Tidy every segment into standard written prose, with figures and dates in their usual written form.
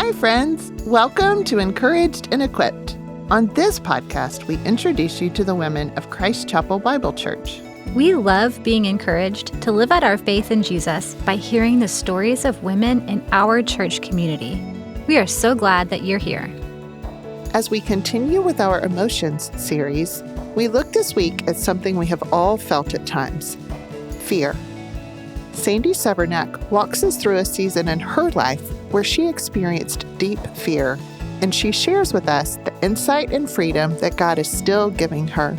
Hi, friends. Welcome to Encouraged and Equipped. On this podcast, we introduce you to the women of Christ Chapel Bible Church. We love being encouraged to live out our faith in Jesus by hearing the stories of women in our church community. We are so glad that you're here. As we continue with our Emotions series, we look this week at something we have all felt at times: fear. Sandie Severnak walks us through a season in her life where she experienced deep fear, and she shares with us the insight and freedom that God is still giving her.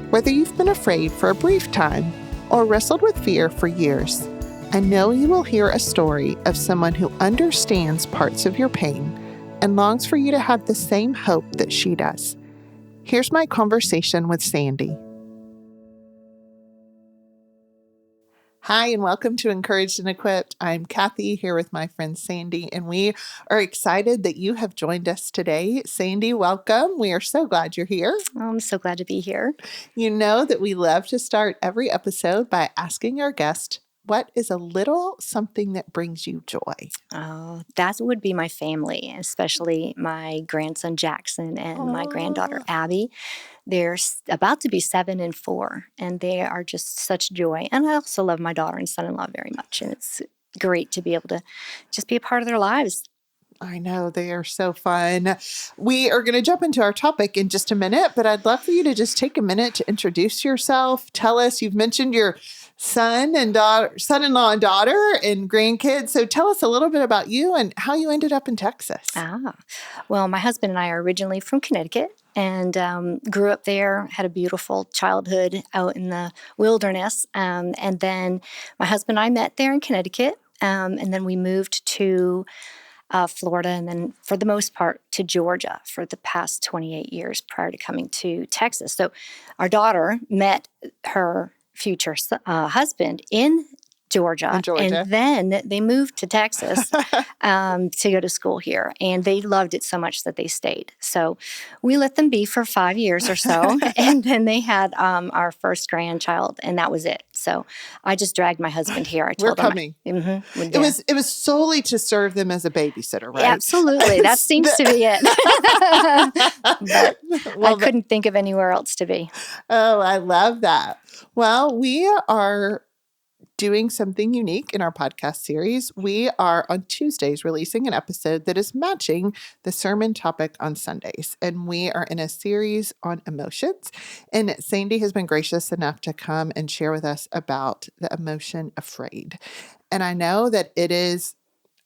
Whether you've been afraid for a brief time or wrestled with fear for years, I know you will hear a story of someone who understands parts of your pain and longs for you to have the same hope that she does. Here's my conversation with Sandie. Hi, and welcome to Encouraged and Equipped. I'm Kathy here with my friend Sandie, and we are excited that you have joined us today. Sandie, welcome. We are so glad you're here. I'm so glad to be here. You know that we love to start every episode by asking our guest, what is a little something that brings you joy? Oh, that would be my family, especially my grandson Jackson and my granddaughter Abby. They're about to be 7 and 4, and they are just such joy. And I also love my daughter and son-in-law very much, and it's great to be able to just be a part of their lives. I know, they are so fun. We are going to jump into our topic in just a minute, but I'd love for you to just take a minute to introduce yourself. Tell us, you've mentioned your son-in-law and daughter and grandkids. So tell us a little bit about you and how you ended up in Texas. Well, my husband and I are originally from Connecticut and grew up there, had a beautiful childhood out in the wilderness. And then my husband and I met there in Connecticut, and then we moved to Florida, and then for the most part to Georgia for the past 28 years prior to coming to Texas. So our daughter met her future husband in Georgia, and then they moved to Texas to go to school here, and they loved it so much that they stayed. So we let them be for 5 years or so, and then they had our first grandchild, and that was it. So I just dragged my husband here. I told We're coming. It was solely to serve them as a babysitter, right? Absolutely. That seems to be it. But I couldn't think of anywhere else to be. Oh, I love that. Well, we are doing something unique in our podcast series. We are on Tuesdays releasing an episode that is matching the sermon topic on Sundays. And we are in a series on emotions. And Sandie has been gracious enough to come and share with us about the emotion afraid. And I know that it is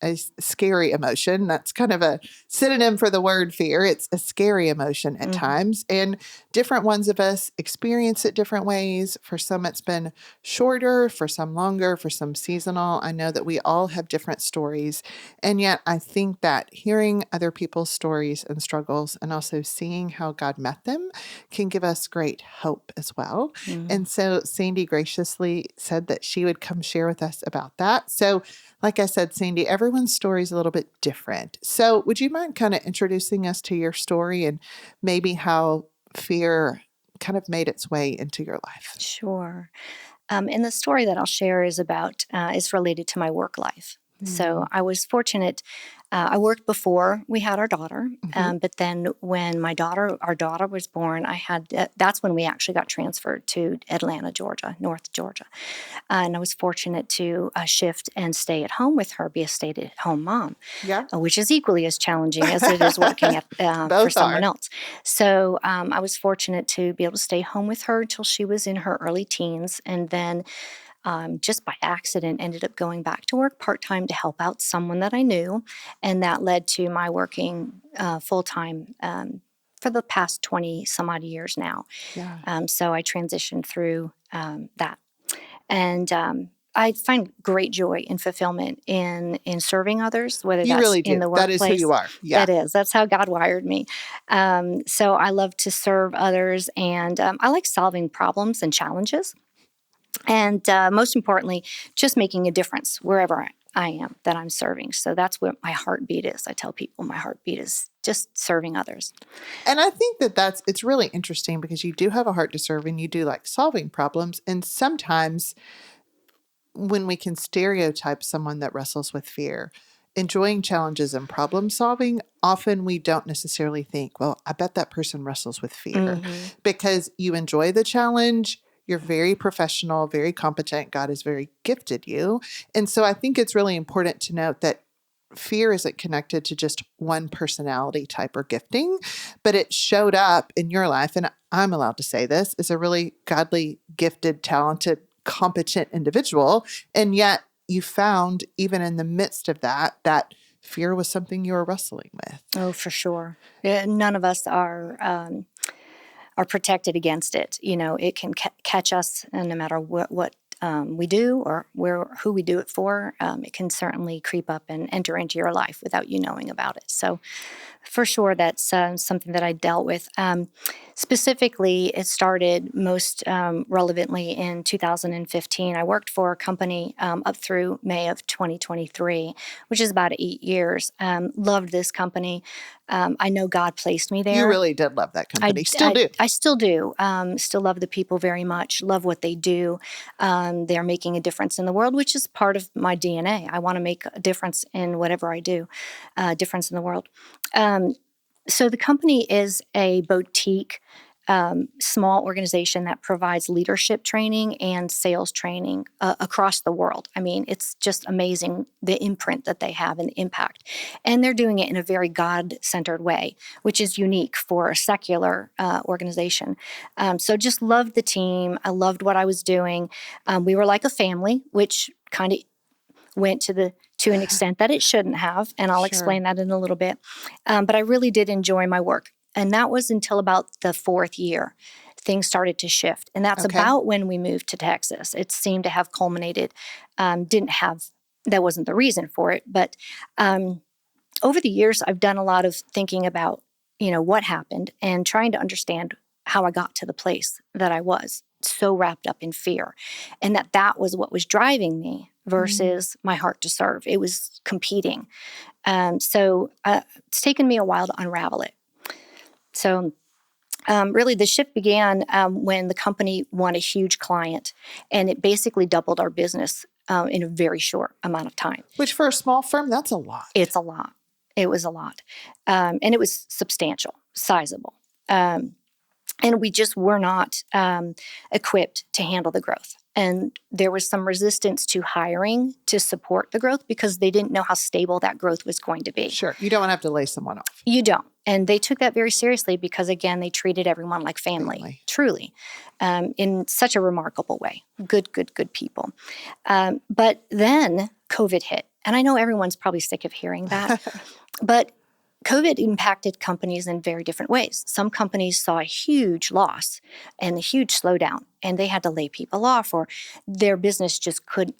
a scary emotion. That's kind of a synonym for the word fear. It's a scary emotion at times, and different ones of us experience it different ways. For some, it's been shorter, for some longer, for some seasonal. I know that we all have different stories, and yet I think that hearing other people's stories and struggles and also seeing how God met them can give us great hope as well. And so Sandie graciously said that she would come share with us about that. So like I said, Sandie, everyone's story is a little bit different. So would you mind kind of introducing us to your story and maybe how fear kind of made its way into your life? Sure. And the story that I'll share is related to my work life. So I was fortunate. I worked before we had our daughter, but then when our daughter was born, that's when we actually got transferred to Atlanta, Georgia, North Georgia. And I was fortunate to shift and stay at home with her, be a stay-at-home mom, which is equally as challenging as it is working for someone else. So I was fortunate to be able to stay home with her until she was in her early teens, and then just by accident, ended up going back to work part-time to help out someone that I knew. And that led to my working full-time for the past 20 some odd years now. So I transitioned through that. And I find great joy and fulfillment in serving others, whether that's really in the workplace. That is who you are. Yeah. That is. That's how God wired me. So I love to serve others, and I like solving problems and challenges. And most importantly, just making a difference wherever I am that I'm serving. So that's what my heartbeat is. I tell people my heartbeat is just serving others. And I think it's really interesting because you do have a heart to serve and you do like solving problems. And sometimes when we can stereotype someone that wrestles with fear, enjoying challenges and problem solving, often we don't necessarily think, well, I bet that person wrestles with fear because you enjoy the challenge. You're very professional, very competent. God has very gifted you. And so I think it's really important to note that fear isn't connected to just one personality type or gifting, but it showed up in your life. And I'm allowed to say this, as a really godly, gifted, talented, competent individual. And yet you found, even in the midst of that, that fear was something you were wrestling with. Oh, for sure. Yeah, none of us are protected against it. It can catch us, and no matter what we do or who we do it for, it can certainly creep up and enter into your life without you knowing about it. So for sure, that's something that I dealt with. Specifically, it started most relevantly in 2015. I worked for a company up through May of 2023, which is about 8 years. Loved this company. I know God placed me there. You really did love that company. Still do. I still do. Still love the people very much. Love what they do. They're making a difference in the world, which is part of my DNA. I want to make a difference in whatever I do, difference in the world. So the company is a boutique, small organization that provides leadership training and sales training across the world. I mean, it's just amazing the imprint that they have and the impact. And they're doing it in a very God-centered way, which is unique for a secular organization. So just loved the team. I loved what I was doing. We were like a family, which kind of went to an extent that it shouldn't have, and I'll explain that in a little bit. But I really did enjoy my work. And that was until about the 4th year. Things started to shift. And that's about when we moved to Texas. It seemed to have culminated. That wasn't the reason for it. But over the years, I've done a lot of thinking about, what happened and trying to understand how I got to the place that I was, so wrapped up in fear. And that was what was driving me versus my heart to serve. It was competing. So it's taken me a while to unravel it. So really the shift began when the company won a huge client, and it basically doubled our business in a very short amount of time. Which for a small firm, that's a lot. It's a lot. It was a lot. And it was substantial, sizable. And we just were not equipped to handle the growth. And there was some resistance to hiring to support the growth because they didn't know how stable that growth was going to be. Sure. You don't want to have to lay someone off. You don't. And they took that very seriously because, again, they treated everyone like family. Truly, in such a remarkable way. Good people. But then COVID hit. And I know everyone's probably sick of hearing that. But COVID impacted companies in very different ways. Some companies saw a huge loss and a huge slowdown, and they had to lay people off, or their business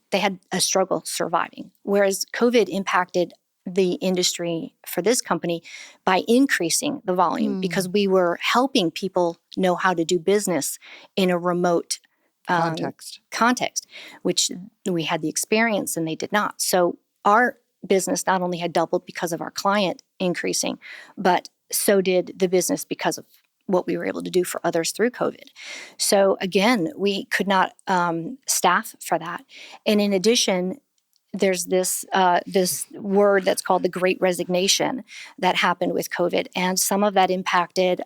they had a struggle surviving. Whereas COVID impacted the industry for this company by increasing the volume because we were helping people know how to do business in a remote context, which we had the experience and they did not. So our business not only had doubled because of our client increasing, but so did the business because of what we were able to do for others through COVID. So again, we could not staff for that. And in addition, there's this word that's called the Great Resignation that happened with COVID. And some of that impacted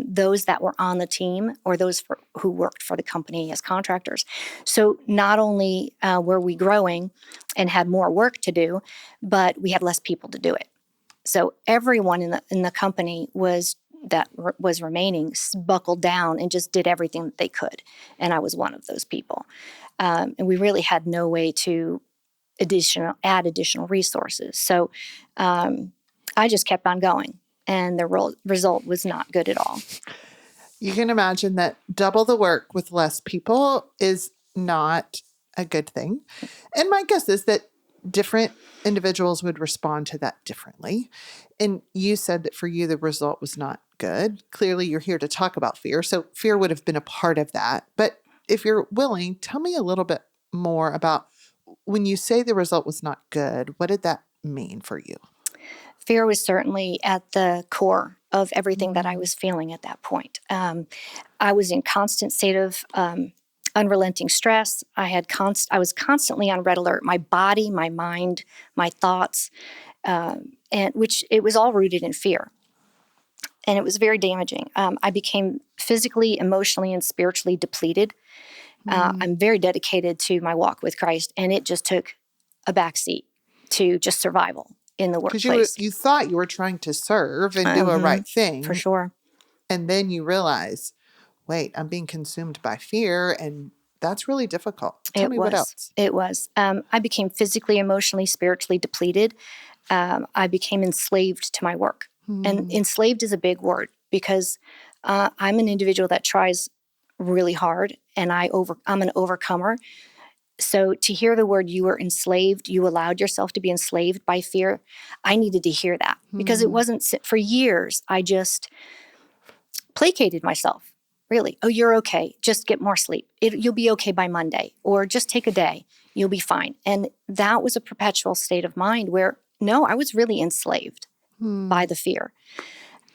those that were on the team or those who worked for the company as contractors. So not only were we growing and had more work to do, but we had less people to do it. So everyone in the company was remaining buckled down and just did everything that they could. And I was one of those people. And we really had no way to add additional resources. So I just kept on going, and the result was not good at all. You can imagine that double the work with less people is not a good thing. And my guess is that different individuals would respond to that differently. And you said that for you, the result was not good. Clearly, you're here to talk about fear. So fear would have been a part of that. But if you're willing, tell me a little bit more about when you say the result was not good, what did that mean for you? Fear was certainly at the core of everything that I was feeling at that point. I was in constant state of unrelenting stress. I was constantly on red alert. My body, my mind, my thoughts. and which it was all rooted in fear. And it was very damaging. I became physically, emotionally, and spiritually depleted. I'm very dedicated to my walk with Christ, and it just took a backseat to just survival in the workplace. Because you thought you were trying to serve and do a right thing. For sure. And then you realize, wait, I'm being consumed by fear, and that's really difficult. Tell me what else. It was. I became physically, emotionally, spiritually depleted. I became enslaved to my work. And enslaved is a big word because I'm an individual that tries really hard, and I'm an overcomer. So to hear the word, you were enslaved, you allowed yourself to be enslaved by fear, I needed to hear that because it wasn't, for years, I just placated myself, really. Oh, you're okay. Just get more sleep. You'll be okay by Monday, or just take a day. You'll be fine. And that was a perpetual state of mind where, no, I was really enslaved by the fear.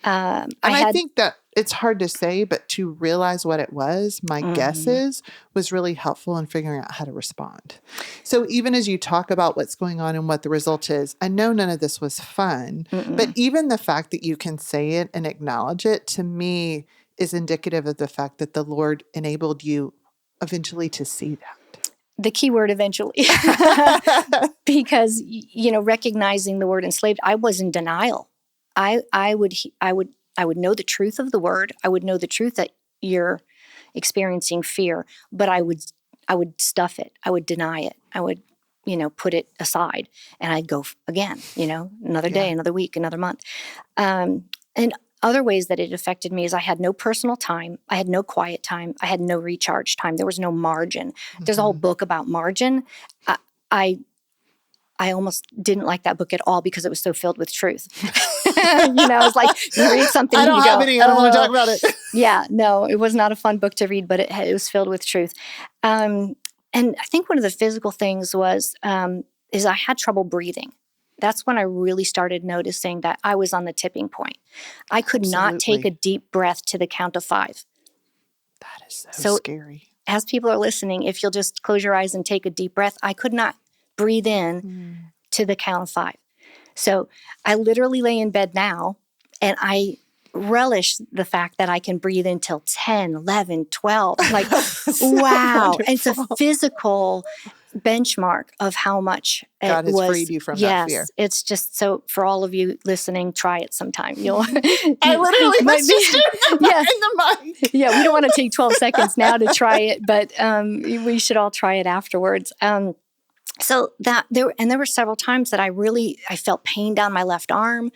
I think that it's hard to say, but to realize what it was, my guesses, was really helpful in figuring out how to respond. So even as you talk about what's going on and what the result is, I know none of this was fun, but even the fact that you can say it and acknowledge it, to me, is indicative of the fact that the Lord enabled you eventually to see that. The key word eventually, because, recognizing the word enslaved, I was in denial. I would know the truth of the word. I would know the truth that you're experiencing fear, but I would stuff it. I would deny it. I would, put it aside, and I'd go again, another day, another week, another month. And other ways that it affected me is I had no personal time. I had no quiet time. I had no recharge time. There was no margin. There's a whole book about margin. I almost didn't like that book at all because it was so filled with truth. It's like you read something I don't and you have go, any. I don't want to talk about it. Yeah, no, it was not a fun book to read, but it was filled with truth. And I think one of the physical things was is I had trouble breathing. That's when I really started noticing that I was on the tipping point. I could not take a deep breath to the count of 5. That is so scary. As people are listening, if you'll just close your eyes and take a deep breath, I could not breathe in to the count of 5. So I literally lay in bed now, and I relish the fact that I can breathe until 10, 11, 12. Like, wow. And it's a physical benchmark of how much God has freed you from that fear. Yes, it's just, so for all of you listening, try it sometime. You'll. I literally was just in the mic. Yeah, we don't want to take 12 seconds now to try it, but we should all try it afterwards. So there were several times that I felt pain down my left arm.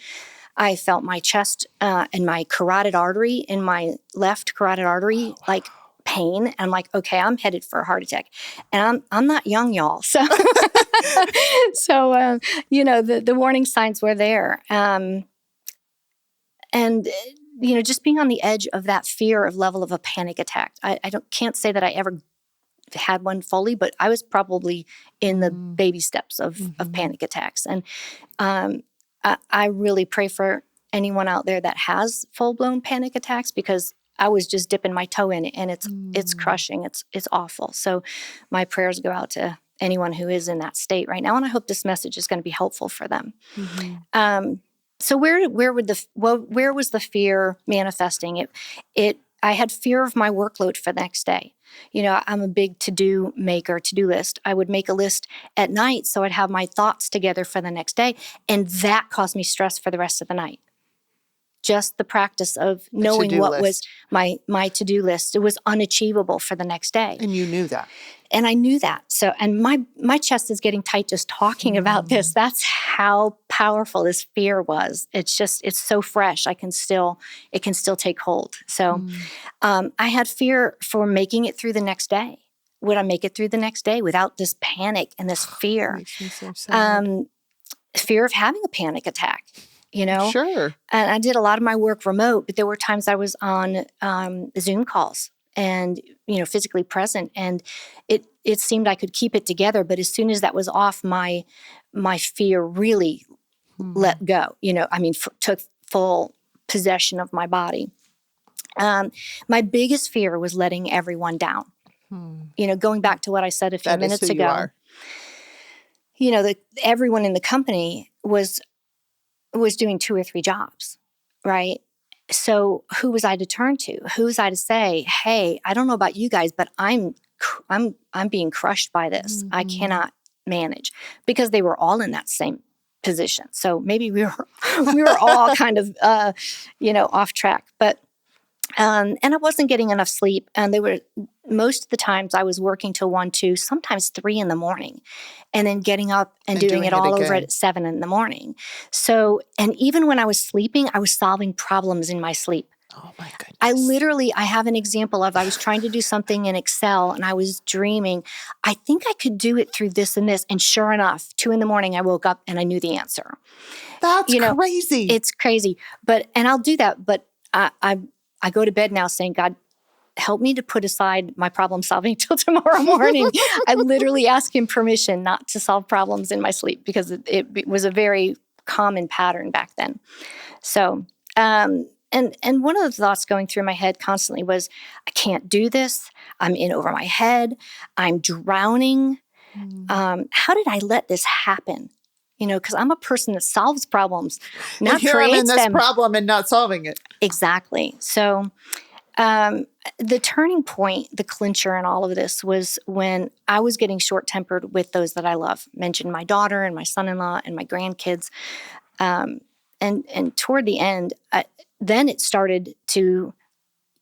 I felt my chest and my carotid artery in my left carotid artery, like pain. And I'm like, okay, I'm headed for a heart attack. And I'm not young, y'all. So, the warning signs were there. And just being on the edge of that fear of level of a panic attack. I can't say that I ever had one fully, but I was probably in the baby steps of panic attacks. And I really pray for anyone out there that has full-blown panic attacks, because I was just dipping my toe in it, and it's crushing. It's awful. So my prayers go out to anyone who is in that state right now, and I hope this message is going to be helpful for them. So where was the fear manifesting? I had fear of my workload for the next day. I'm a big to-do list. I would make a list at night so I'd have my thoughts together for the next day, and that caused me stress for the rest of the night. Just the practice of knowing what was my to-do list. It was unachievable for the next day. And you knew that. And I knew that. So, and my chest is getting tight just talking about this. That's how powerful this fear was. It's so fresh. It can still take hold. So I had fear for making it through the next day. Would I make it through the next day without this panic and this fear? Makes me so sad. Fear of having a panic attack. Sure. And I did a lot of my work remote, but there were times I was on Zoom calls and, physically present. And it seemed I could keep it together. But as soon as that was off, my fear really let go, took full possession of my body. My biggest fear was letting everyone down. Going back to what I said a few minutes ago. Everyone in the company was was doing 2 or 3 jobs, right? So who was I to turn to? Who was I to say, hey, I don't know about you guys, but I'm being crushed by this. I cannot manage, because they were all in that same position. So maybe we were all kind of, off track, but, and I wasn't getting enough sleep. And most of the times I was working till 1, 2, sometimes 3 in the morning, and then getting up and doing it all over at 7 in the morning. So, and even when I was sleeping, I was solving problems in my sleep. Oh my goodness. I have an example of, I was trying to do something in Excel and I was dreaming, I think I could do it through this and this. And sure enough, 2 in the morning, I woke up and I knew the answer. That's crazy. It's crazy. And I'll do that. But I go to bed now saying, God, help me to put aside my problem solving till tomorrow morning. I literally ask him permission not to solve problems in my sleep, because it was a very common pattern back then. So, and one of the thoughts going through my head constantly was, I can't do this. I'm in over my head. I'm drowning. How did I let this happen? Because I'm a person that solves problems, not here creates I'm in this them. problem and not solving it. Exactly. So the turning point, the clincher in all of this, was when I was getting short-tempered with those that I love. Mentioned my daughter and my son-in-law and my grandkids. And toward the end, then it started to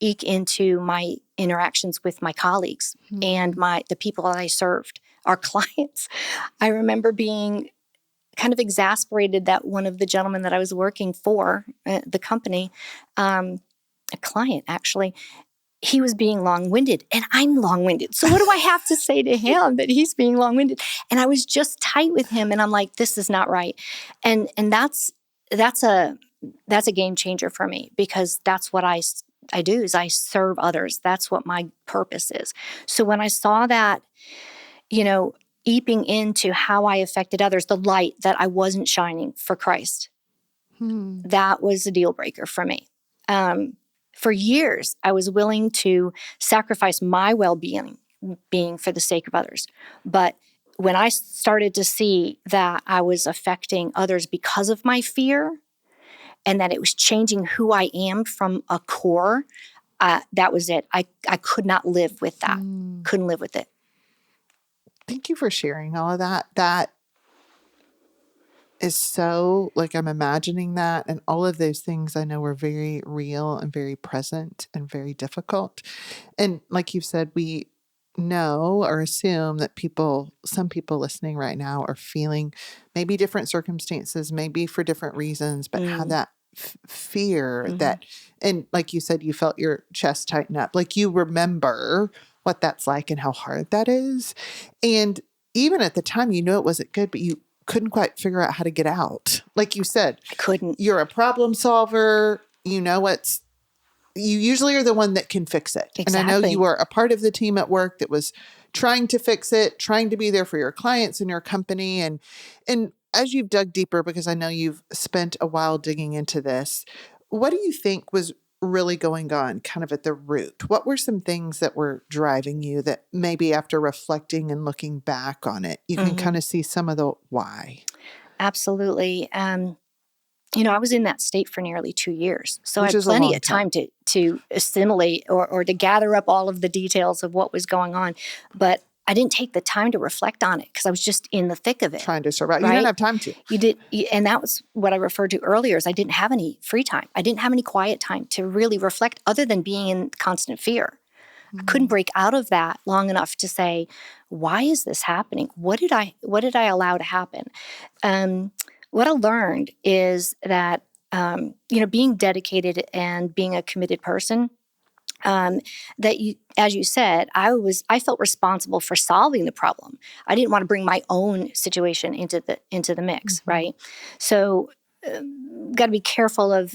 eke into my interactions with my colleagues and the people that I served, our clients. I remember being kind of exasperated that one of the gentlemen that I was working for, the company, a client actually, he was being long-winded, and I'm long-winded. So what do I have to say to him that he's being long-winded? And I was just tight with him, and I'm like, this is not right. And that's a game changer for me, because that's what I do, is I serve others. That's what my purpose is. So when I saw that, eeping into how I affected others, the light that I wasn't shining for Christ, that was a deal breaker for me. For years, I was willing to sacrifice my well-being for the sake of others. But when I started to see that I was affecting others because of my fear, and that it was changing who I am from a core, that was it. I could not live with that. Couldn't live with it. Thank you for sharing all of that. That is so, I'm imagining that, and all of those things I know were very real and very present and very difficult. And like you said, we know or assume that some people listening right now are feeling maybe different circumstances, maybe for different reasons, but have that fear that, and like you said, you felt your chest tighten up, like you remember what that's like and how hard that is. And even at the time, it wasn't good, but you couldn't quite figure out how to get out. Like you said, I couldn't. You're a problem solver. You usually are the one that can fix it. Exactly. And I know you were a part of the team at work that was trying to fix it, trying to be there for your clients and your company. And as you've dug deeper, because I know you've spent a while digging into this, what do you think was really going on kind of at the root? What were some things that were driving you that maybe after reflecting and looking back on it, you can kind of see some of the why? Absolutely. I was in that state for nearly 2 years. So Which I had is a plenty long of time to assimilate or to gather up all of the details of what was going on. But I didn't take the time to reflect on it because I was just in the thick of it. Trying to survive. Right? You didn't have time to. You did. And that was what I referred to earlier, is I didn't have any free time. I didn't have any quiet time to really reflect other than being in constant fear. I couldn't break out of that long enough to say, why is this happening? What did I allow to happen? What I learned is that, being dedicated and being a committed person, that you, as you said, I felt responsible for solving the problem. I didn't want to bring my own situation into the mix, right? So, got to be careful of,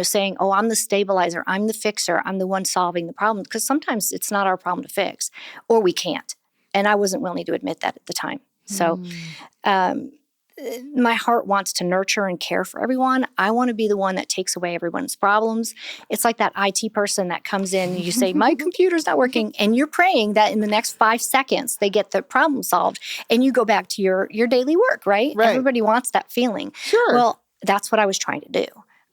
saying, oh, I'm the stabilizer, I'm the fixer, I'm the one solving the problem, because sometimes it's not our problem to fix, or we can't. And I wasn't willing to admit that at the time. So, my heart wants to nurture and care for everyone. I want to be the one that takes away everyone's problems. It's like that IT person that comes in and you say, my computer's not working. And you're praying that in the next 5 seconds, they get the problem solved and you go back to your daily work, right? Everybody wants that feeling. Sure. Well, that's what I was trying to do.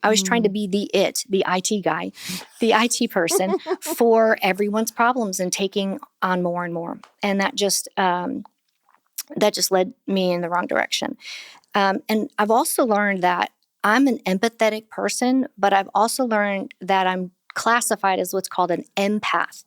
I was trying to be the IT guy, the IT person for everyone's problems and taking on more and more. And that just led me in the wrong direction. And I've also learned that I'm an empathetic person, but I've also learned that I'm classified as what's called an empath.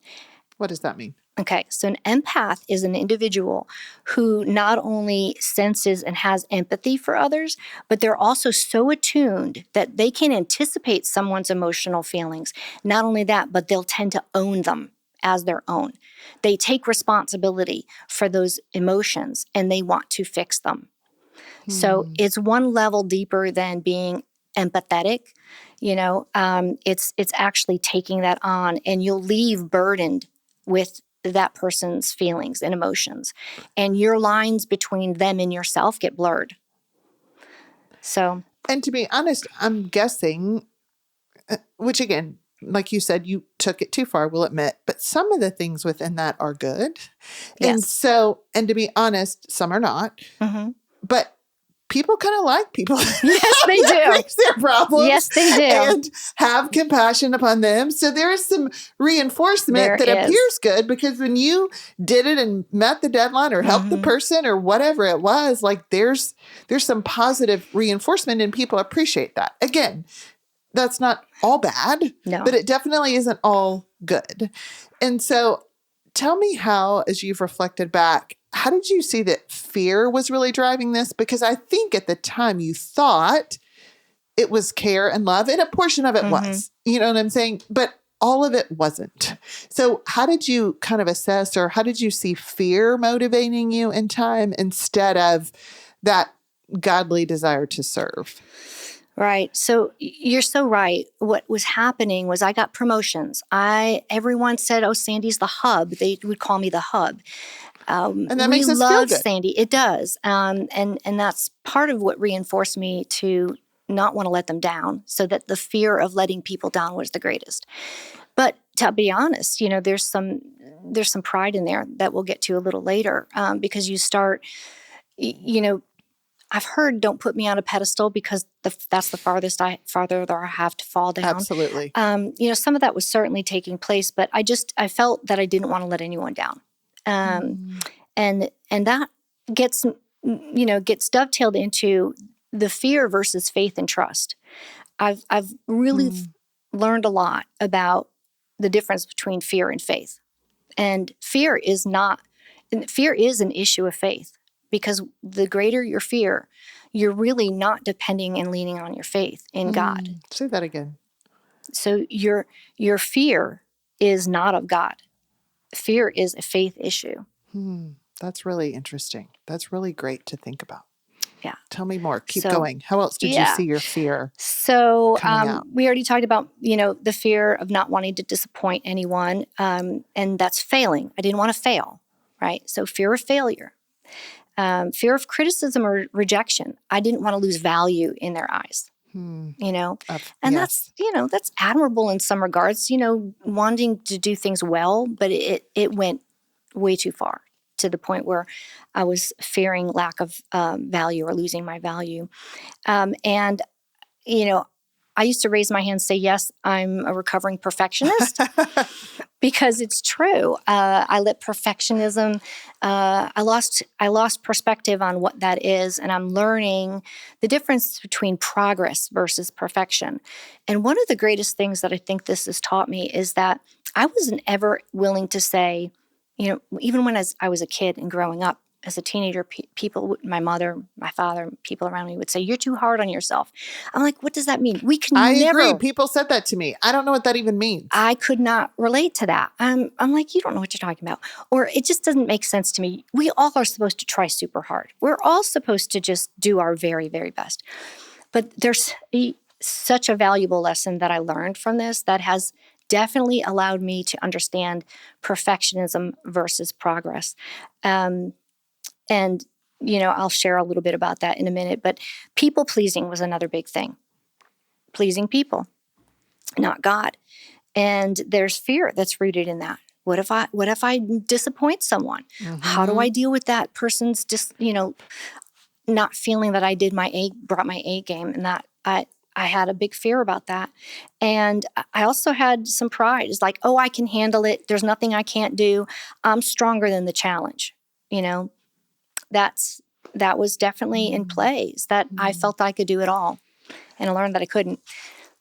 What does that mean? Okay, so an empath is an individual who not only senses and has empathy for others, but they're also so attuned that they can anticipate someone's emotional feelings. Not only that, but they'll tend to own them as their own. They take responsibility for those emotions and they want to fix them. So it's one level deeper than being empathetic. It's actually taking that on, and you'll leave burdened with that person's feelings and emotions, and your lines between them and yourself get blurred. So, and to be honest, I'm guessing, which again, like you said, you took it too far, we'll admit, but some of the things within that are good. yes. And to be honest, some are not, Mm-hmm. but people kind of like people. Yes, they do. Fix their problems. Yes, they do. And have compassion upon them. So there is some reinforcement that appears good, because when you did it and met the deadline or helped the person or whatever it was, like there's some positive reinforcement and people appreciate that. Again, that's not all bad, but it definitely isn't all good. And so tell me how, as you've reflected back, how did you see that fear was really driving this? Because I think at the time you thought it was care and love, and a portion of it was, you know what I'm saying? But all of it wasn't. So how did you kind of assess, or how did you see fear motivating you in time instead of that godly desire to serve? Right. So you're so right. What was happening was I got promotions. Everyone said, "Oh, Sandie's the hub." They would call me the hub. And that makes us feel good. Sandie. It does. And that's part of what reinforced me to not want to let them down, so that the fear of letting people down was the greatest. But to be honest, there's some pride in there that we'll get to a little later, because you start, I've heard, don't put me on a pedestal, because that's the farther I have to fall down. Absolutely. Some of that was certainly taking place, but I felt that I didn't want to let anyone down. And that gets dovetailed into the fear versus faith and trust. I've really learned a lot about the difference between fear and faith. And fear is an issue of faith, because the greater your fear, you're really not depending and leaning on your faith in God. Say that again. So your fear is not of God. Fear is a faith issue. That's really interesting. That's really great to think about. Yeah. Tell me more. Keep going. How else did you see your fear? So we already talked about, the fear of not wanting to disappoint anyone. And that's failing. I didn't want to fail, right? So fear of failure. Fear of criticism or rejection. I didn't want to lose value in their eyes. And that's admirable in some regards, wanting to do things well, but it went way too far, to the point where I was fearing lack of value or losing my value. I used to raise my hand and say, yes, I'm a recovering perfectionist, because it's true. I let perfectionism, I lost perspective on what that is, and I'm learning the difference between progress versus perfection. And one of the greatest things that I think this has taught me is that I wasn't ever willing to say, even when I was a kid and growing up as a teenager, people, my mother, my father, people around me would say, "You're too hard on yourself." I'm like, what does that mean? I agree. People said that to me. I don't know what that even means. I could not relate to that. I'm like, you don't know what you're talking about. Or it just doesn't make sense to me. We all are supposed to try super hard. We're all supposed to just do our very, very best. But there's such a valuable lesson that I learned from this that has definitely allowed me to understand perfectionism versus progress. And, I'll share a little bit about that in a minute, but people pleasing was another big thing. Pleasing people, not God. And there's fear that's rooted in that. What if I disappoint someone? How do I deal with that person's not feeling that I brought my A game, and I had a big fear about that. And I also had some pride. It's like, oh, I can handle it. There's nothing I can't do. I'm stronger than the challenge. You know, that was definitely in place, that I felt I could do it all. And I learned that I couldn't.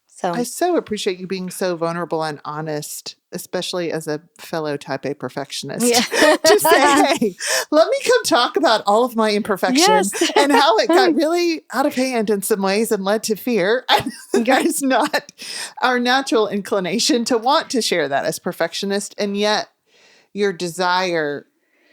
So I so appreciate you being so vulnerable and honest, especially as a fellow type A perfectionist. Yeah. To say, hey, let me come talk about all of my imperfections Yes. and how it got really out of hand in some ways and led to fear. And that is not our natural inclination to want to share that as perfectionist. And yet your desire,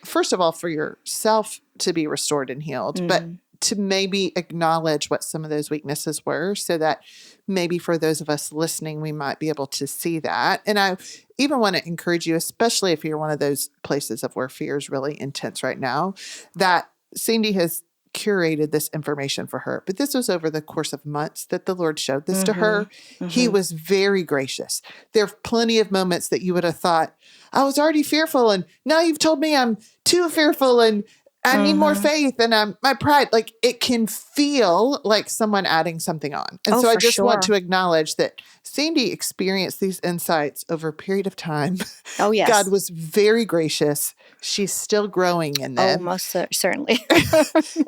first of all, for yourself to be restored and healed, but to maybe acknowledge what some of those weaknesses were, so that maybe for those of us listening, we might be able to see that. And I even want to encourage you, especially if you're one of those places of where fear is really intense right now, that Sandie has curated this information for her. But this was over the course of months that the Lord showed this to her. He was very gracious. There are plenty of moments that you would have thought, I was already fearful, and now you've told me I'm too fearful, and I need more faith, and my pride, like, it can feel like someone adding something on. And so I just want to acknowledge that Sandie experienced these insights over a period of time. Oh, yes. God was very gracious. She's still growing in them. Oh, most certainly.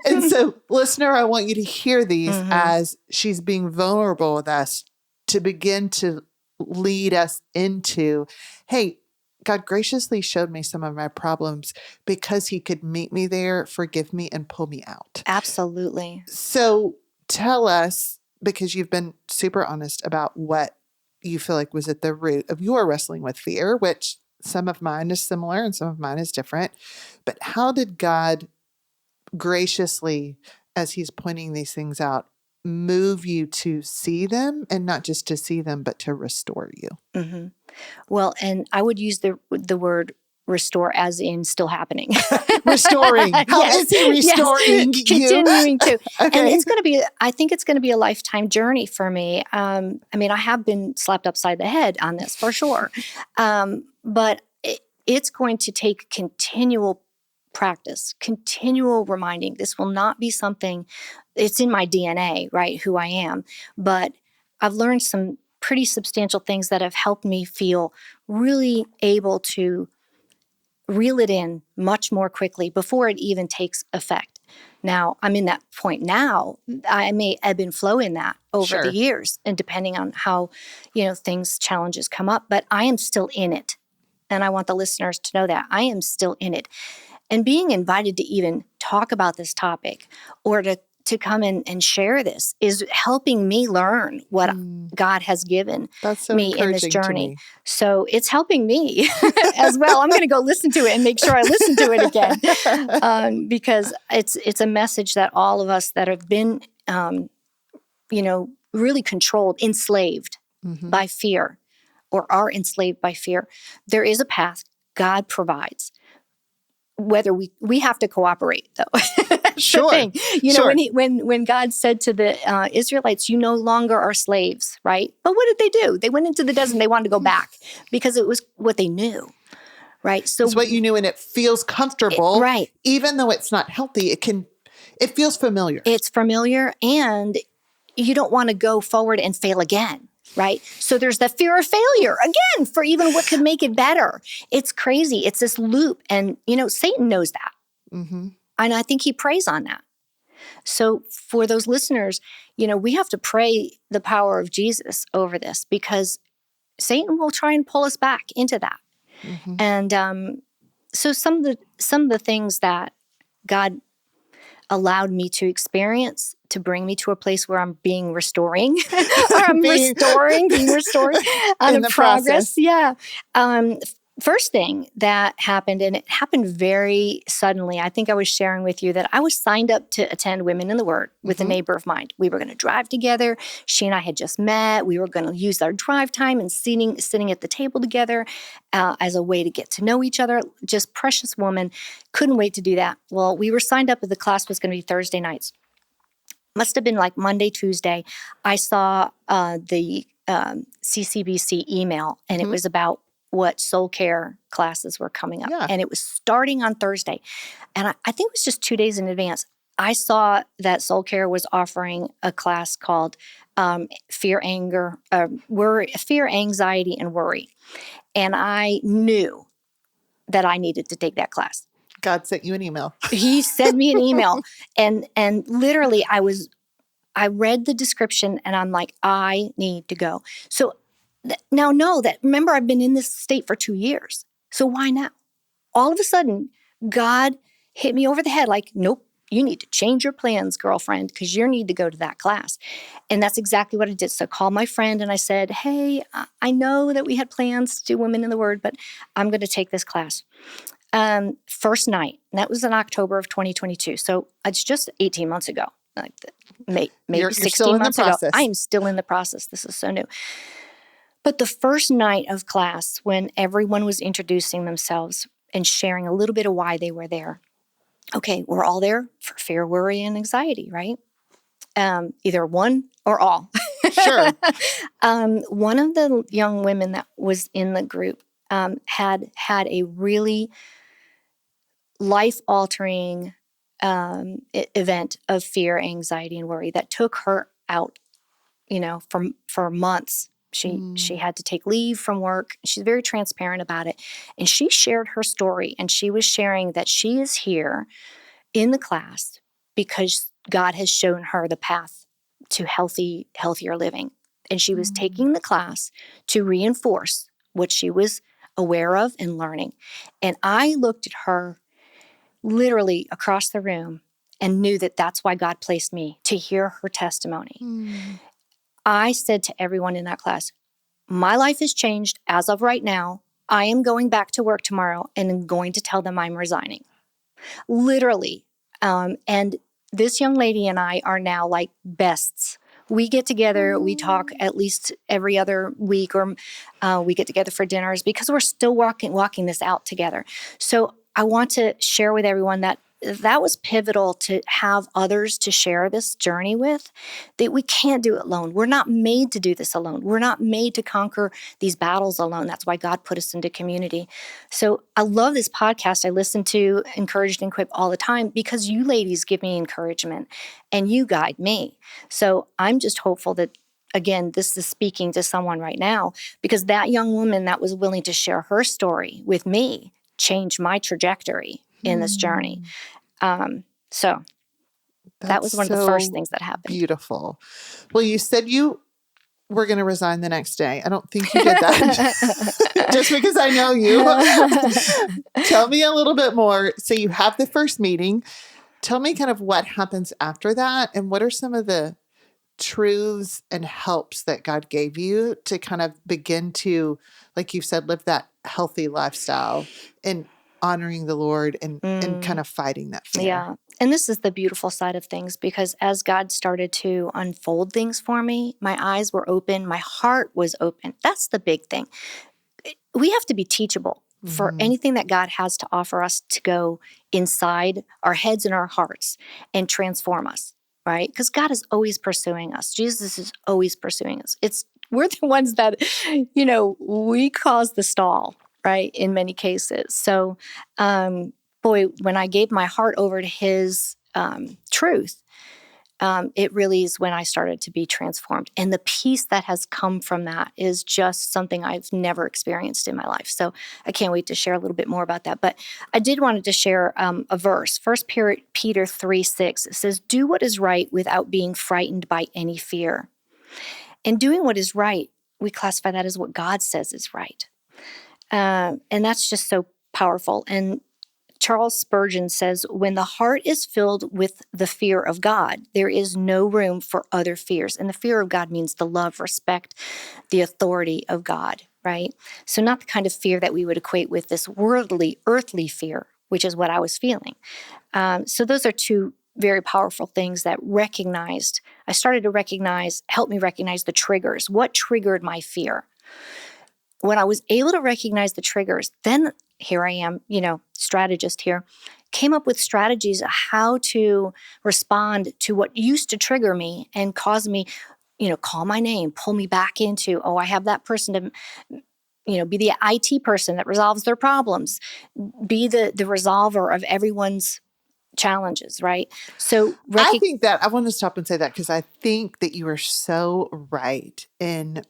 And so, listener, I want you to hear these as she's being vulnerable with us, to begin to lead us into, hey, God graciously showed me some of my problems because he could meet me there, forgive me, and pull me out. Absolutely. So tell us, because you've been super honest about what you feel like was at the root of your wrestling with fear, which some of mine is similar and some of mine is different. But how did God graciously, as he's pointing these things out, move you to see them, and not just to see them, but to restore you? Well, and I would use the word restore as in still happening. Restoring. How is he restoring you? Continuing to. Okay. And it's going to be, I think it's going to be a lifetime journey for me. I mean, I have been slapped upside the head on this for sure. But it's going to take continual practice, continual reminding. This will not be something, it's in my DNA, right, who I am. But I've learned some pretty substantial things that have helped me feel really able to reel it in much more quickly before it even takes effect. Now, I'm in that point now. I may ebb and flow in that over the years, and depending on how, challenges come up, but I am still in it. And I want the listeners to know that I am still in it. And being invited to even talk about this topic, or to come in and share this, is helping me learn what God has given me in this journey. So it's helping me as well. I'm going to go listen to it and make sure I listen to it again, because it's a message that all of us that have been, really controlled, enslaved by fear, or are enslaved by fear, there is a path God provides. Whether we have to cooperate, though. Sure. Thing. When God said to the Israelites, "You no longer are slaves," right? But what did they do? They went into the desert and they wanted to go back because it was what they knew, right? So it's what you knew, and it feels comfortable, right? Even though it's not healthy, it feels familiar. It's familiar, and you don't want to go forward and fail again. Right? So there's the fear of failure, again, for even what could make it better. It's crazy. It's this loop. And, Satan knows that. And I think he preys on that. So for those listeners, we have to pray the power of Jesus over this, because Satan will try and pull us back into that. And so some of the things that God allowed me to experience to bring me to a place where I'm being restoring, or I'm being restored on in the process. progress. Yeah. First thing that happened, and it happened very suddenly. I think I was sharing with you that I was signed up to attend Women in the Word with a neighbor of mine. We were going to drive together. She and I had just met. We were going to use our drive time and sitting at the table together as a way to get to know each other. Just precious woman. Couldn't wait to do that. Well, we were signed up, but the class was going to be Thursday nights. Must have been like Monday, Tuesday. I saw the CCBC email, and it was about what soul care classes were coming up. And it was starting on Thursday. And I think it was just 2 days in advance. I saw that Soul Care was offering a class called fear, anxiety, and worry. And I knew that I needed to take that class. God sent you an email. He sent me an email, and literally I read the description and I'm like, I need to go. So now know that, remember, I've been in this state for 2 years. So why now? All of a sudden, God hit me over the head like, nope, you need to change your plans, girlfriend, because you need to go to that class. And that's exactly what I did. So I called my friend and I said, hey, I know that we had plans to do Women in the Word, but I'm going to take this class. First night, and that was in October of 2022. So it's just 18 months ago, like maybe You're 16 still in months the ago. process. I am still in the process. This is so new. But the first night of class, when everyone was introducing themselves and sharing a little bit of why they were there. Okay, we're all there for fear, worry, and anxiety, right? Either one or all. Sure. One of the young women that was in the group had a really life-altering event of fear, anxiety, and worry that took her out, for months. She had to take leave from work. She's very transparent about it. And she shared her story, and she was sharing that she is here in the class because God has shown her the path to healthier living. And she was taking the class to reinforce what she was aware of and learning. And I looked at her literally across the room and knew that that's why God placed me to hear her testimony. I said to everyone in that class, my life has changed as of right now. I am going back to work tomorrow and I'm going to tell them I'm resigning. Literally. And this young lady and I are now like bests. We get together, we talk at least every other week, or we get together for dinners because we're still walking this out together. So I want to share with everyone that was pivotal, to have others to share this journey with, that we can't do it alone. We're not made to do this alone. We're not made to conquer these battles alone. That's why God put us into community. So I love this podcast. I listen to Encouraged and Equipped all the time because you ladies give me encouragement and you guide me. So I'm just hopeful that, again, this is speaking to someone right now, because that young woman that was willing to share her story with me changed my trajectory in this journey. So that was one of the first things that happened. Beautiful. Well, you said you were going to resign the next day. I don't think you did that. Just because I know you. Tell me a little bit more. So you have the first meeting. Tell me kind of what happens after that, and what are some of the truths and helps that God gave you to kind of begin to, like you said, live that healthy lifestyle and honoring the Lord and kind of fighting that fear. Yeah. And this is the beautiful side of things, because as God started to unfold things for me, my eyes were open, my heart was open. That's the big thing. We have to be teachable for anything that God has to offer us, to go inside our heads and our hearts and transform us, right? Because God is always pursuing us. Jesus is always pursuing us. We're the ones that, we cause the stall, right, in many cases. So, when I gave my heart over to His truth, it really is when I started to be transformed. And the peace that has come from that is just something I've never experienced in my life. So I can't wait to share a little bit more about that. But I did want to share a verse, 1 Peter 3:6. It says, do what is right without being frightened by any fear. And doing what is right, we classify that as what God says is right. And that's just so powerful. And Charles Spurgeon says, when the heart is filled with the fear of God, there is no room for other fears. And the fear of God means the love, respect, the authority of God, right? So not the kind of fear that we would equate with this worldly, earthly fear, which is what I was feeling. So those are two very powerful things that I started to help me recognize the triggers. What triggered my fear? When I was able to recognize the triggers, then here I am, strategist here, came up with strategies of how to respond to what used to trigger me and cause me, call my name, pull me back into, I have that person to, be the IT person that resolves their problems, be the resolver of everyone's challenges, right? So I think that I want to stop and say that because I think that you are so right in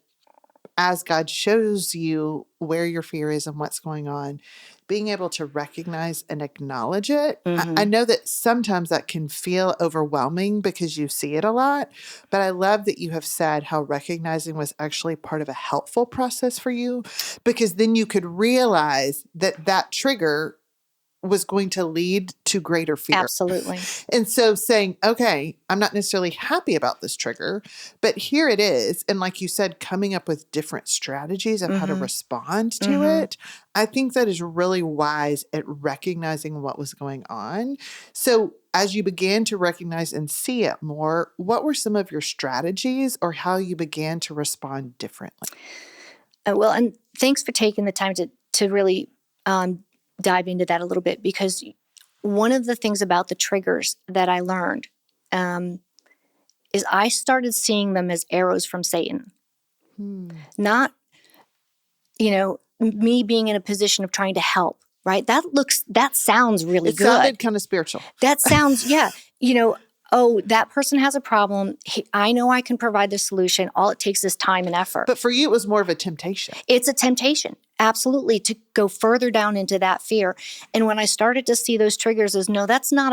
as God shows you where your fear is and what's going on, being able to recognize and acknowledge it. I know that sometimes that can feel overwhelming because you see it a lot, but I love that you have said how recognizing was actually part of a helpful process for you, because then you could realize that that trigger was going to lead to greater fear. Absolutely. And so saying, okay, I'm not necessarily happy about this trigger, but here it is. And like you said, coming up with different strategies of how to respond to it. I think that is really wise at recognizing what was going on. So as you began to recognize and see it more, what were some of your strategies or how you began to respond differently? Well, and thanks for taking the time to really dive into that a little bit, because one of the things about the triggers that I learned is I started seeing them as arrows from Satan. Not, me being in a position of trying to help, right? That sounds really good. It sounded kind of spiritual. That sounds, yeah. Oh, that person has a problem. I know I can provide the solution. All it takes is time and effort. But for you, it was more of a temptation. It's a temptation, absolutely, to go further down into that fear. And when I started to see those triggers as, no, that's not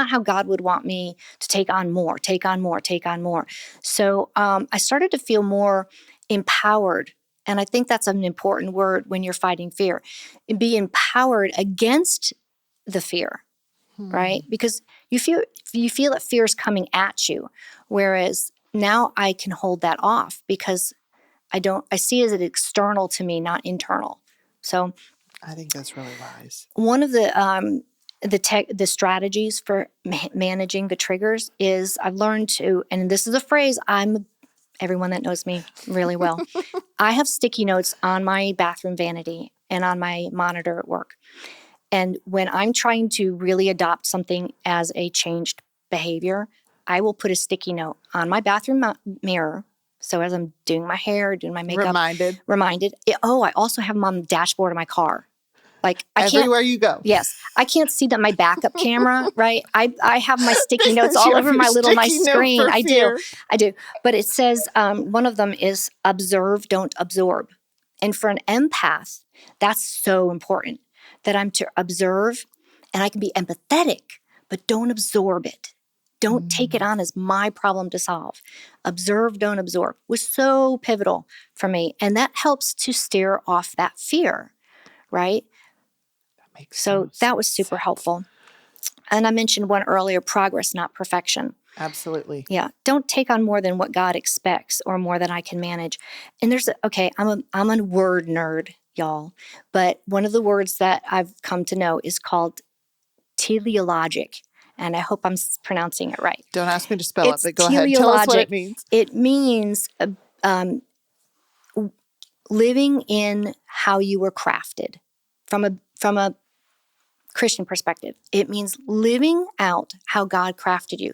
how God would want me to take on more. So I started to feel more empowered. And I think that's an important word when you're fighting fear. Be empowered against the fear, right? Because you feel that fear is coming at you. Whereas now I can hold that off because I see it as external to me, not internal. So I think that's really wise. One of the strategies for managing the triggers is I've learned to, and this is a phrase, everyone that knows me really well, I have sticky notes on my bathroom vanity and on my monitor at work. And when I'm trying to really adopt something as a changed behavior, I will put a sticky note on my bathroom mirror. So as I'm doing my hair, doing my makeup, reminded. I also have them on the dashboard of my car. Like everywhere you go. Yes. I can't see that my backup camera, right? I have my sticky notes all over my little nice screen. I do. But it says, one of them is observe, don't absorb. And for an empath, that's so important, that I'm to observe and I can be empathetic, but don't absorb it. Don't take it on as my problem to solve. Observe, don't absorb was so pivotal for me. And that helps to steer off that fear, right? So that was super helpful. And I mentioned one earlier, progress, not perfection. Absolutely. Yeah. Don't take on more than what God expects or more than I can manage. And I'm a word nerd, y'all. But one of the words that I've come to know is called teleologic. And I hope I'm pronouncing it right. Don't ask me to spell it, but go ahead. Tell us what it means. It means living in how you were crafted from a Christian perspective. It means living out how God crafted you.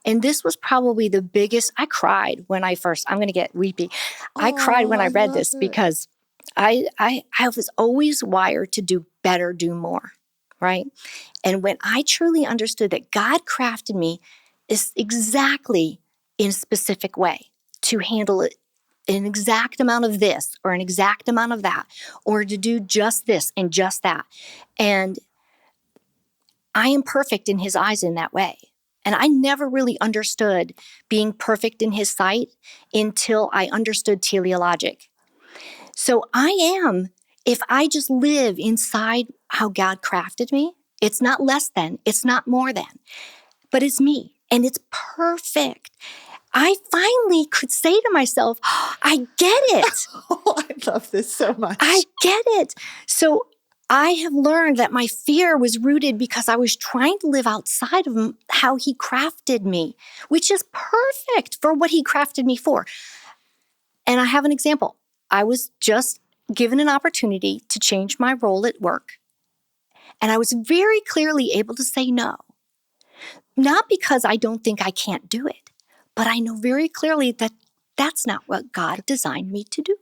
And this was probably the biggest. I cried when I'm going to get weepy. I cried when I read this because I was always wired to do better, do more, right? And when I truly understood that God crafted me is exactly in a specific way to handle it, an exact amount of this or an exact amount of that, or to do just this and just that. And I am perfect in his eyes in that way. And I never really understood being perfect in his sight until I understood teleologic. So if I just live inside how God crafted me, it's not less than, it's not more than, but it's me and it's perfect. I finally could say to myself, I get it. I love this so much. I get it. So I have learned that my fear was rooted because I was trying to live outside of how he crafted me, which is perfect for what he crafted me for. And I have an example. I was just given an opportunity to change my role at work. And I was very clearly able to say no. Not because I don't think I can't do it, but I know very clearly that that's not what God designed me to do.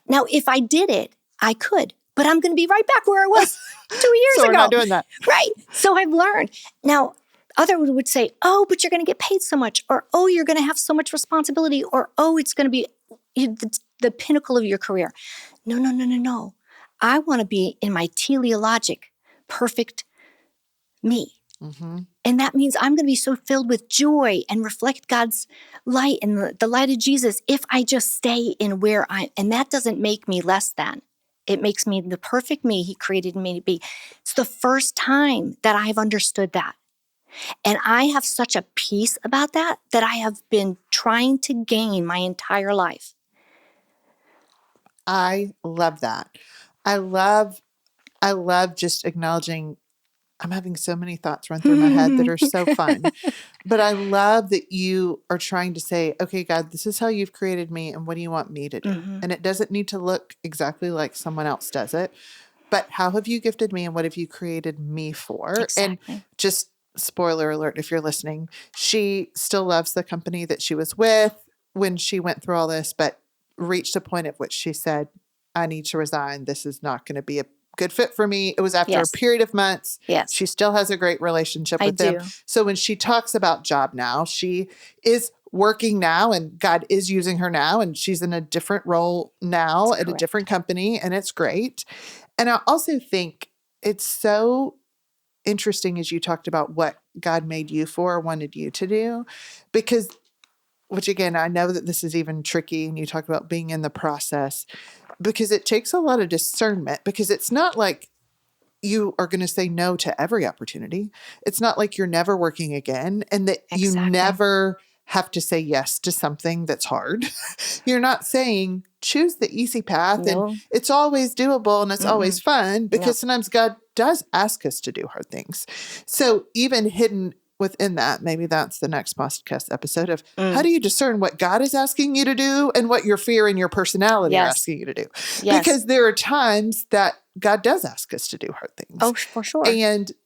Now, if I did it, I could, but I'm going to be right back where I was 2 years So ago. we're not doing that. Right. So I've learned. Now, others would say, oh, but you're going to get paid so much, or, oh, you're going to have so much responsibility, or, oh, it's going to be the pinnacle of your career. No. I want to be in my teleologic, perfect me. Mm-hmm. And that means I'm going to be so filled with joy and reflect God's light and the light of Jesus if I just stay in where and that doesn't make me less than. It makes me the perfect me He created me to be. It's the first time that I've understood that. And I have such a peace about that I have been trying to gain my entire life. I love that. I love just acknowledging. I'm having so many thoughts run through my head that are so fun. But I love that you are trying to say, okay, God, this is how you've created me, and what do you want me to do? Mm-hmm. And it doesn't need to look exactly like someone else does it. But how have you gifted me, and what have you created me for? Exactly. And just spoiler alert, if you're listening, she still loves the company that she was with when she went through all this, but reached a point at which she said, I need to resign. This is not going to be a good fit for me. It was after a period of months. Yes. She still has a great relationship with them. So when she talks about job now, she is working now, and God is using her now, and she's in a different role now at a different company, and it's great. And I also think it's so interesting as you talked about what God made you for, wanted you to do, because, which again, I know that this is even tricky, and you talk about being in the process, because it takes a lot of discernment, because it's not like you are going to say no to every opportunity. It's not like you're never working again, and that you never have to say yes to something that's hard. You're not saying choose the easy path and it's always doable and it's always fun, because sometimes God does ask us to do hard things. So even hidden within that, maybe that's the next podcast episode of how do you discern what God is asking you to do and what your fear and your personality are asking you to do? Because there are times that God does ask us to do hard things. Oh, for sure.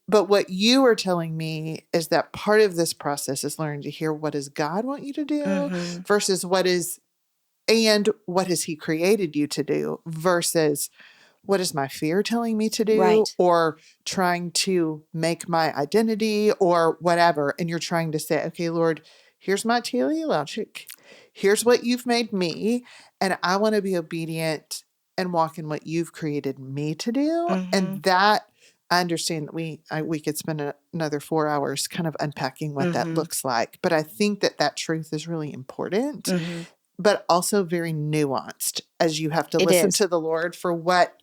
But what you are telling me is that part of this process is learning to hear, what does God want you to do versus what has He created you to do versus what is my fear telling me to do, or trying to make my identity or whatever. And you're trying to say, okay, Lord, here's my teleologic. Here's what you've made me. And I want to be obedient and walk in what you've created me to do. And that, I understand that we could spend another 4 hours kind of unpacking what that looks like. But I think that truth is really important, but also very nuanced, as you have to listen to the Lord for what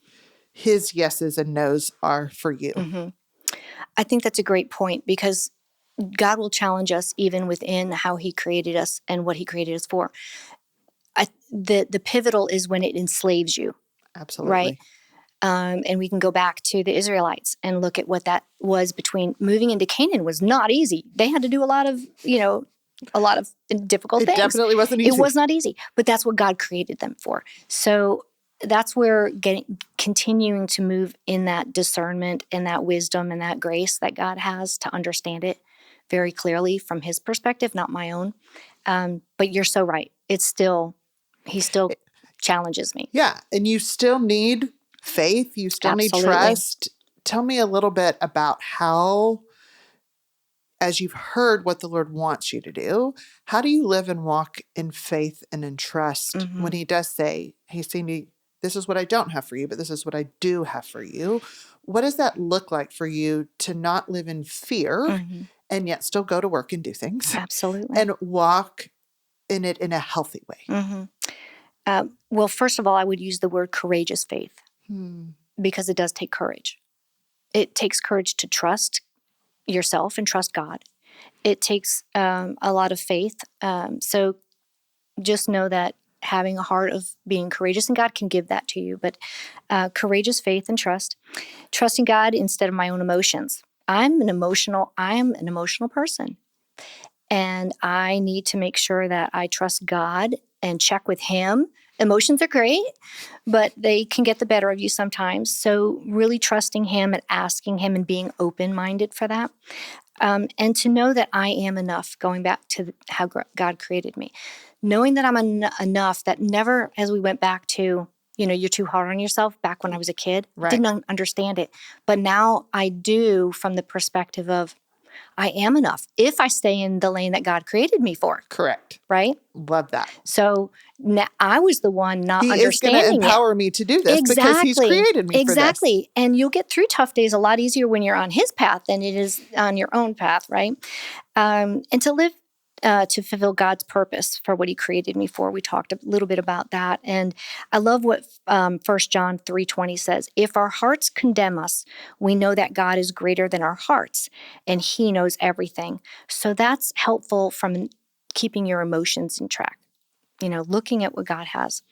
His yeses and nos are for you. I think that's a great point, because God will challenge us even within how He created us and what He created us for. The pivotal is when it enslaves you. Absolutely. Right? And we can go back to the Israelites and look at what that was between moving into Canaan. Was not easy. They had to do a lot of difficult things. It definitely wasn't easy. It was not easy, but that's what God created them for. So that's where continuing to move in that discernment and that wisdom and that grace that God has to understand it very clearly from His perspective, not my own. But you're so right. He still challenges me. Yeah. And you still need faith. You still need trust. Tell me a little bit about how, as you've heard what the Lord wants you to do, how do you live and walk in faith and in trust when He does say, hey, Sandie, this is what I don't have for you, but this is what I do have for you? What does that look like for you to not live in fear and yet still go to work and do things? Absolutely. And walk in it in a healthy way? Well, first of all, I would use the word courageous faith, because it does take courage. It takes courage to trust yourself and trust God. It takes a lot of faith. So just know that having a heart of being courageous, and God can give that to you, but courageous faith and trust, trusting God instead of my own emotions. I'm an emotional person, and I need to make sure that I trust God and check with Him. Emotions are great, but they can get the better of you sometimes. So really trusting Him and asking Him and being open-minded for that. And to know that I am enough, going back to how God created me. Knowing that I'm enough, that never, as we went back to you're too hard on yourself back when I was a kid. Right. I didn't understand it. But now I do, from the perspective of I am enough if I stay in the lane that God created me for. Correct. Right? Love that. So now I was the one not He is going understanding to empower me to do this because he's created me for this. Exactly. And you'll get through tough days a lot easier when you're on his path than it is on your own path, right? And to live to fulfill God's purpose for what he created me for. We talked a little bit about that. And I love what 1 John 3:20 says. If our hearts condemn us, we know that God is greater than our hearts and he knows everything. So that's helpful from keeping your emotions in track, looking at what God has.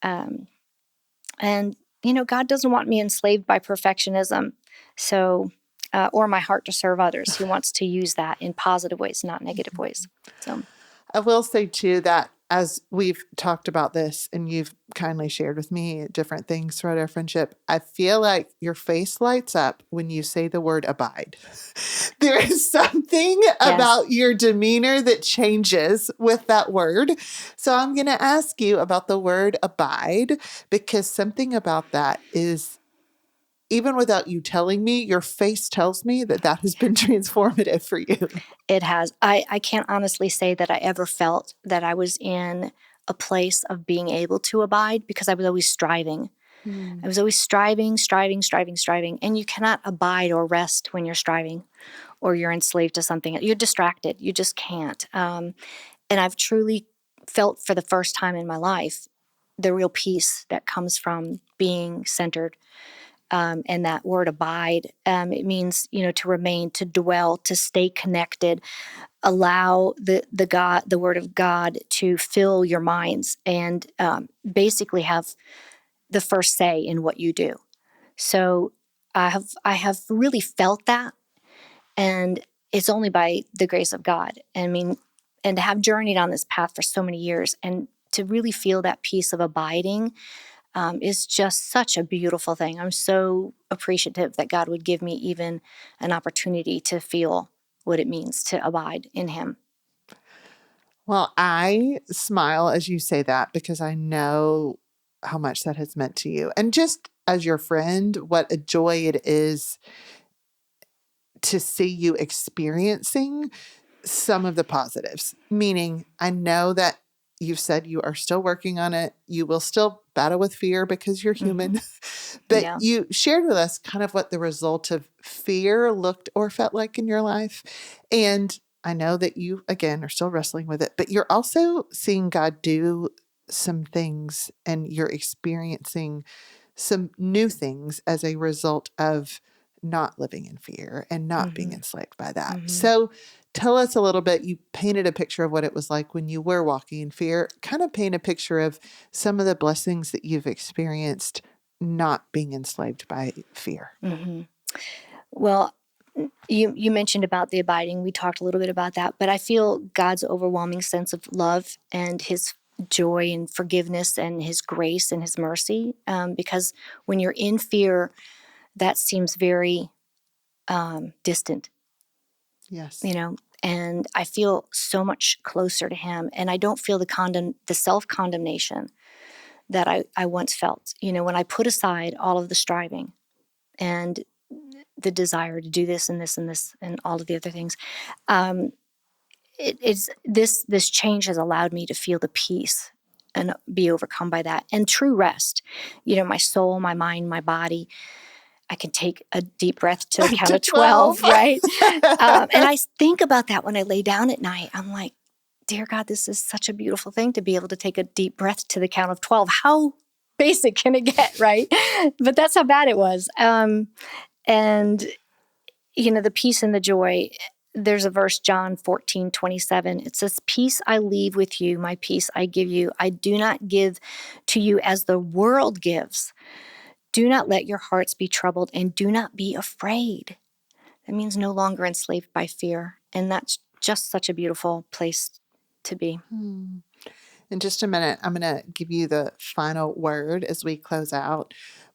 And, God doesn't want me enslaved by perfectionism. So, or my heart to serve others. He wants to use that in positive ways, not negative ways. So I will say too that as we've talked about this and you've kindly shared with me different things throughout our friendship, I feel like your face lights up when you say the word abide. There is something about your demeanor that changes with that word. So I'm going to ask you about the word abide, because something about that is, even without you telling me, your face tells me that has been transformative for you. It has. I can't honestly say that I ever felt that I was in a place of being able to abide, because I was always striving. I was always striving. And you cannot abide or rest when you're striving or you're enslaved to something. You're distracted. You just can't. And I've truly felt for the first time in my life the real peace that comes from being centered. And that word abide, it means, to remain, to dwell, to stay connected, allow the word of God to fill your minds and basically have the first say in what you do. So I have really felt that, and it's only by the grace of God. I mean, and to have journeyed on this path for so many years and to really feel that peace of abiding is just such a beautiful thing. I'm so appreciative that God would give me even an opportunity to feel what it means to abide in him. Well, I smile as you say that because I know how much that has meant to you. And just as your friend, what a joy it is to see you experiencing some of the positives. Meaning, I know that you've said you are still working on it. You will still battle with fear because you're human. But you shared with us kind of what the result of fear looked or felt like in your life. And I know that you, again, are still wrestling with it, but you're also seeing God do some things and you're experiencing some new things as a result of not living in fear and not being enslaved by that. So tell us a little bit. You painted a picture of what it was like when you were walking in fear. Kind of paint a picture of some of the blessings that you've experienced not being enslaved by fear. Well, you mentioned about the abiding. We talked a little bit about that, but I feel God's overwhelming sense of love and his joy and forgiveness and his grace and his mercy. Because when you're in fear, that seems very distant. Yes. And I feel so much closer to him, and I don't feel the self-condemnation that I once felt. When I put aside all of the striving and the desire to do this and this and this and all of the other things, this change has allowed me to feel the peace and be overcome by that and true rest. My soul, my mind, my body. I can take a deep breath to the count of 12, right? And I think about that when I lay down at night. I'm like, dear God, this is such a beautiful thing to be able to take a deep breath to the count of 12. How basic can it get, right? But that's how bad it was. And, the peace and the joy. There's a verse, John 14:27. It says, peace I leave with you, my peace I give you. I do not give to you as the world gives. Do not let your hearts be troubled and do not be afraid. That means no longer enslaved by fear. And that's just such a beautiful place to be. In just a minute, I'm going to give you the final word as we close out.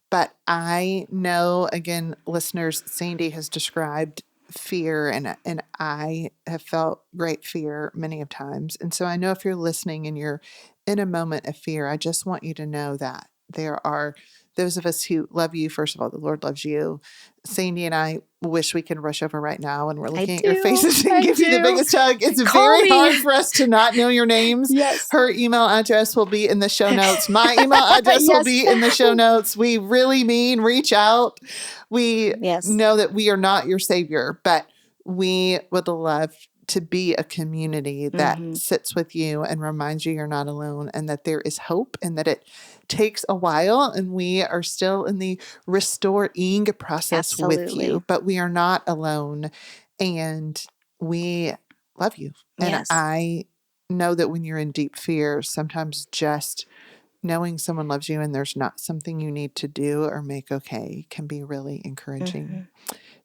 But I know, again, listeners, Sandie has described fear, and I have felt great fear many of times. And so I know if you're listening and you're in a moment of fear, I just want you to know that there are those of us who love you. First of all, the Lord loves you. Sandie and I wish we could rush over right now and we're looking at your faces and give you the biggest hug. It's very hard for us to not know your names. Yes. Her email address will be in the show notes. My email address will be in the show notes. We really mean reach out. We know that we are not your savior, but we would love to be a community that sits with you and reminds you you're not alone and that there is hope and that it takes a while and we are still in the restoring process with you, but we are not alone and we love you. And I know that when you're in deep fear, sometimes just knowing someone loves you and there's not something you need to do or make okay can be really encouraging.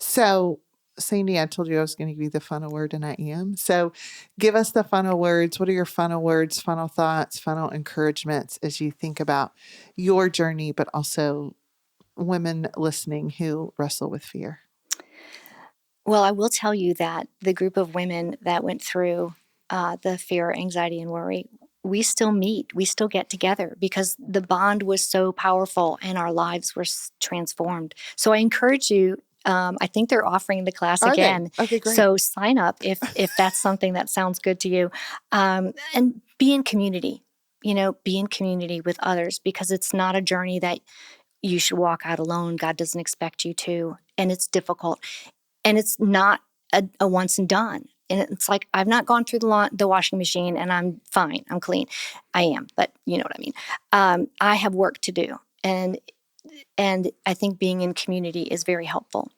So Sandie, I told you I was going to give you the final word, and I am. So give us the final words. What are your final words, final thoughts, final encouragements as you think about your journey, but also women listening who wrestle with fear? Well, I will tell you that the group of women that went through the fear, anxiety, and worry, we still meet. We still get together because the bond was so powerful and our lives were transformed. So I encourage you. I think they're offering the class again. Okay, great. So sign up if that's something that sounds good to you. And be in community, be in community with others because it's not a journey that you should walk out alone. God doesn't expect you to. And it's difficult. And it's not a once and done. And it's like, I've not gone through the washing machine and I'm fine. I'm clean. I am, but you know what I mean? I have work to do. And I think being in community is very helpful.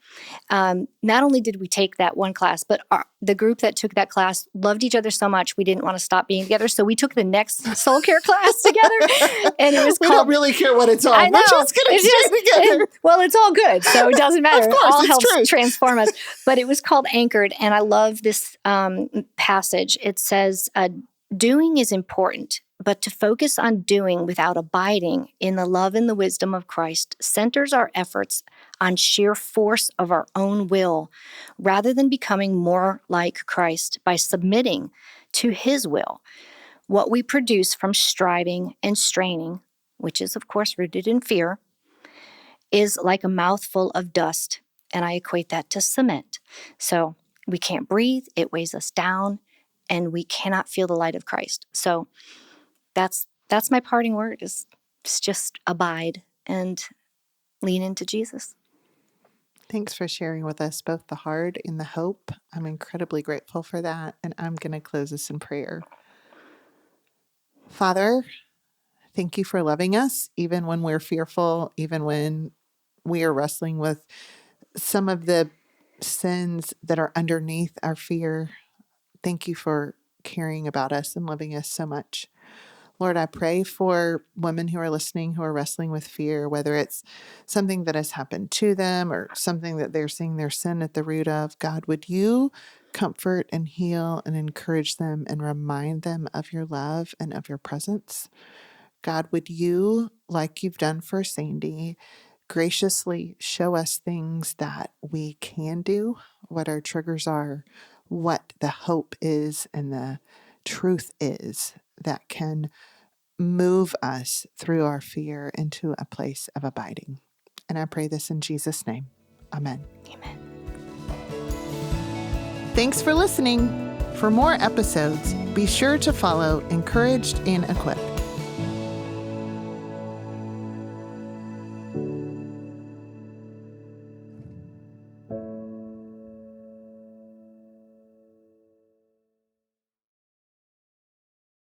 Not only did we take that one class, but the group that took that class loved each other so much we didn't want to stop being together. So we took the next soul care class together, and it was we called. Don't really care what it's on. I know. We're just going to stay together. Well, it's all good, so it doesn't matter. Of course, it all helps true. transform us. But it was called Anchored, and I love this passage. It says, "Doing is important." But to focus on doing without abiding in the love and the wisdom of Christ centers our efforts on sheer force of our own will, rather than becoming more like Christ by submitting to his will. What we produce from striving and straining, which is of course rooted in fear, is like a mouthful of dust. And I equate that to cement. So we can't breathe, it weighs us down, and we cannot feel the light of Christ. So that's my parting word is just abide and lean into Jesus. Thanks for sharing with us both the hard and the hope. I'm incredibly grateful for that. And I'm going to close this in prayer. Father, thank you for loving us, even when we're fearful, even when we are wrestling with some of the sins that are underneath our fear. Thank you for caring about us and loving us so much. Lord, I pray for women who are listening, who are wrestling with fear, whether it's something that has happened to them or something that they're seeing their sin at the root of. God, would you comfort and heal and encourage them and remind them of your love and of your presence? God, would you, like you've done for Sandie, graciously show us things that we can do, what our triggers are, what the hope is and the truth is that can move us through our fear into a place of abiding. And I pray this in Jesus' name. Amen. Amen. Thanks for listening. For more episodes, be sure to follow Encouraged and Equipped